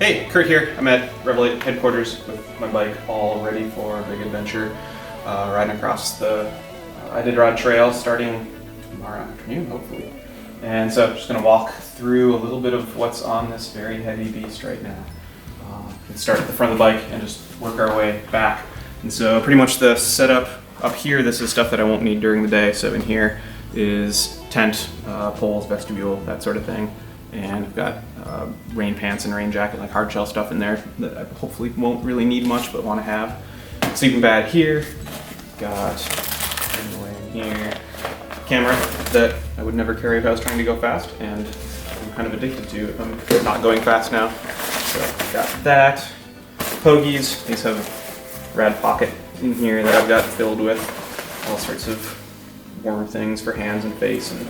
Hey, Kurt here. I'm at Revelate headquarters with my bike all ready for a big adventure, riding across the Iditarod trail starting tomorrow afternoon, hopefully. And so I'm just going to walk through a little bit of what's on this very heavy beast right now. We can start at the front of the bike and just work our way back. And so pretty much the setup up here, this is stuff that I won't need during the day. So in here is tent, poles, vestibule, that sort of thing. And I've got rain pants and rain jacket, like hard shell stuff in there that I hopefully won't really need much but want to have. Sleeping bag here. Got in here camera that I would never carry if I was trying to go fast, and I'm kind of addicted to if I'm not going fast now. So I've got that. Pogies. These have a rad pocket in here that I've got filled with all sorts of warm things for hands and face and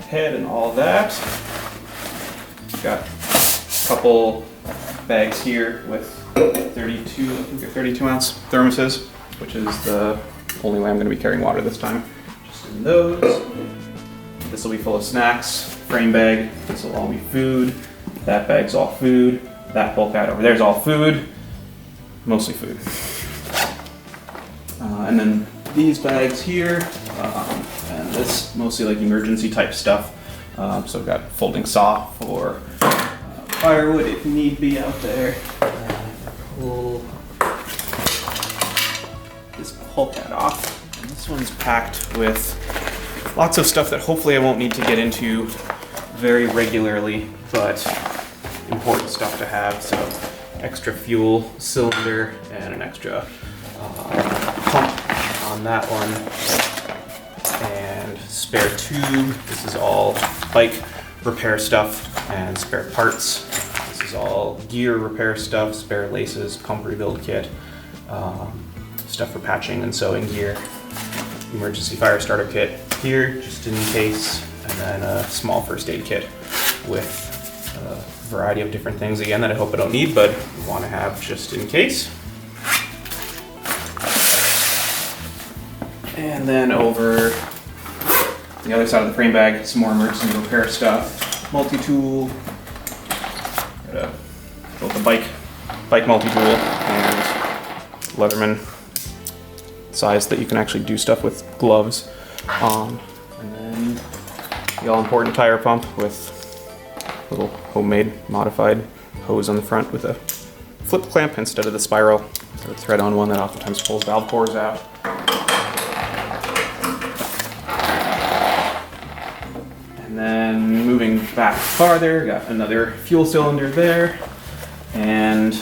head and all that. Got a couple bags here with 32 ounce thermoses, which is the only way I'm going to be carrying water this time. Just in those. This will be full of snacks. Frame bag. This will all be food. That bag's all food. That bulk out over there is all food. Mostly food. And then these bags here. And this mostly like emergency type stuff. So I've got folding saw for firewood if need be out there. Pull this pull cat off. And this one's packed with lots of stuff that hopefully I won't need to get into very regularly, but important stuff to have. So extra fuel cylinder and an extra pump on that one. And spare tube. This is all bike repair stuff and spare parts. This is all gear repair stuff, spare laces, pump rebuild kit, stuff for patching and sewing gear, emergency fire starter kit here just in case, and then a small first aid kit with a variety of different things again that I hope I don't need but want to have just in case. And then over the other side of the frame bag, some more emergency repair stuff. Multi-tool, both a bike multi-tool and Leatherman size that you can actually do stuff with gloves on. And then the all-important tire pump with a little homemade modified hose on the front with a flip clamp instead of the spiral. So a thread-on one that oftentimes pulls valve cores out. And then moving back farther, got another fuel cylinder there, and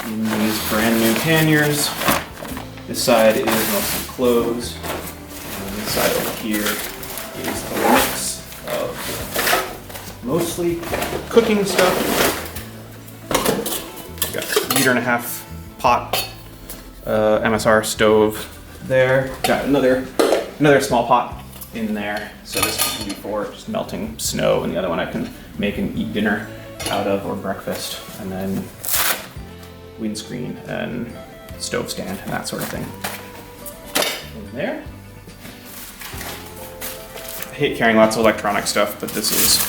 in these brand new panniers. This side is mostly clothes, and this side over here is a mix of mostly cooking stuff. Got a 1.5 liter pot, MSR stove there. Got another small pot in there, so this can be for just melting snow, and the other one I can make and eat dinner out of, or breakfast, and then windscreen and stove stand and that sort of thing in there. I hate carrying lots of electronic stuff, but this is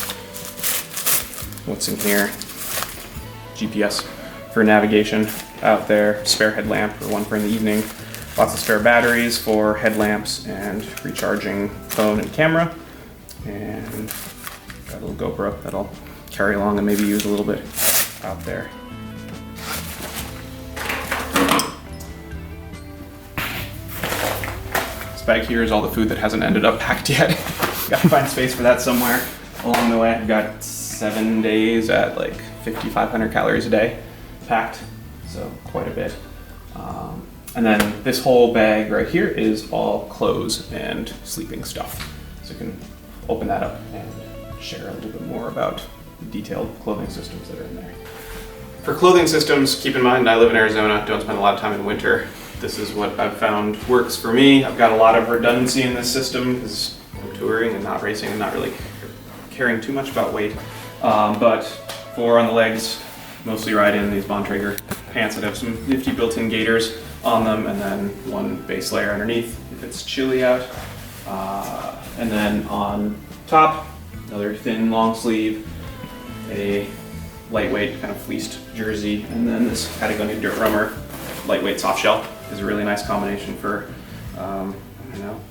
what's in here. GPS for navigation out there, spare headlamp or one for in the evening. Lots of spare batteries for headlamps and recharging phone and camera. And got a little GoPro that I'll carry along and maybe use a little bit out there. This bag here is all the food that hasn't ended up packed yet. Gotta find space for that somewhere along the way. I've got 7 days at like 5,500 calories a day packed, so quite a bit. And then this whole bag right here is all clothes and sleeping stuff. So you can open that up and share a little bit more about the detailed clothing systems that are in there. For clothing systems, keep in mind I live in Arizona, don't spend a lot of time in winter. This is what I've found works for me. I've got a lot of redundancy in this system because I'm touring and not racing and not really caring too much about weight. But for on the legs, mostly ride in these Bontrager pants that have some nifty built-in gaiters on them, and then one base layer underneath if it's chilly out. And then on top, another thin long sleeve, a lightweight kind of fleeced jersey, and then this Patagonia Dirt Roamer lightweight soft shell is a really nice combination for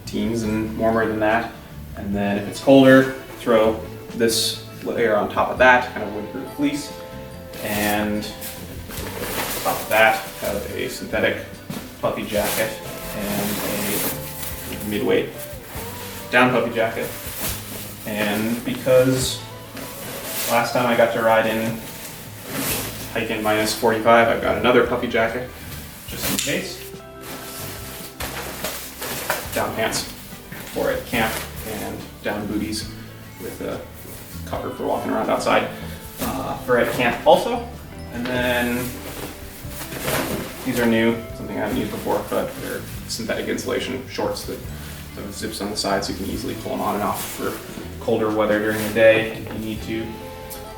teens and warmer than that. And then if it's colder, throw this layer on top of that, kind of windproof fleece. And on top of that, have a synthetic puffy jacket and a mid-weight down puffy jacket. And because last time I got to ride in, hike in minus 45, I've got another puffy jacket, just in case. Down pants for at camp, and down booties with a cover for walking around outside for at camp also. And then these are new, something I haven't used before, but they're synthetic insulation shorts that have zips on the side so you can easily pull them on and off for colder weather during the day if you need to.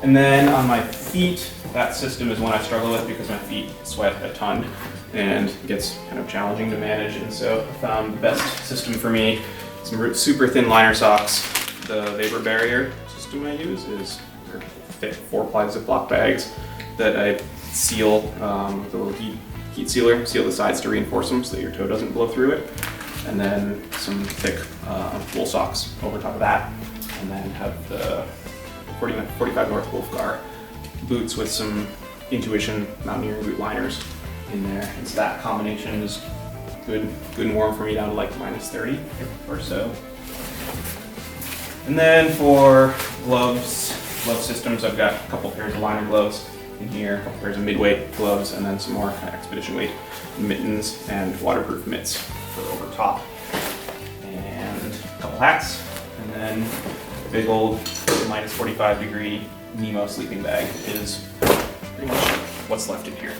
And then on my feet, that system is one I struggle with because my feet sweat a ton and it gets kind of challenging to manage. And so I found the best system for me, some super thin liner socks. The vapor barrier system I use is thick 4-ply Ziploc bags that I seal with a little heat sealer, seal the sides to reinforce them so that your toe doesn't blow through it. And then some thick wool socks over top of that. And then have the 45 North Wolfgar boots with some Intuition mountaineering boot liners in there. And so that combination is good and warm for me down to like minus 30 or so. And then for glove systems, I've got a couple pairs of liner gloves in here, a couple pairs of mid-weight gloves, and then some more kind of expedition weight mittens and waterproof mitts for over top. And a couple hats, and then a big old minus 45 degree Nemo sleeping bag is pretty much what's left in here.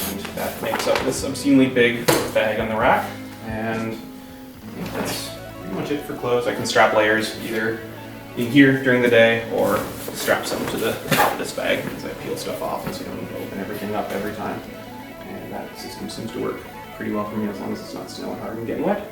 And that makes up this obscenely big bag on the rack, and I think that's pretty much it for clothes. I can strap layers either in here during the day or strap some to the top of this bag because I peel stuff off and so you don't need to open everything up every time. And that system seems to work pretty well for me as long as it's not snowing hard and getting wet.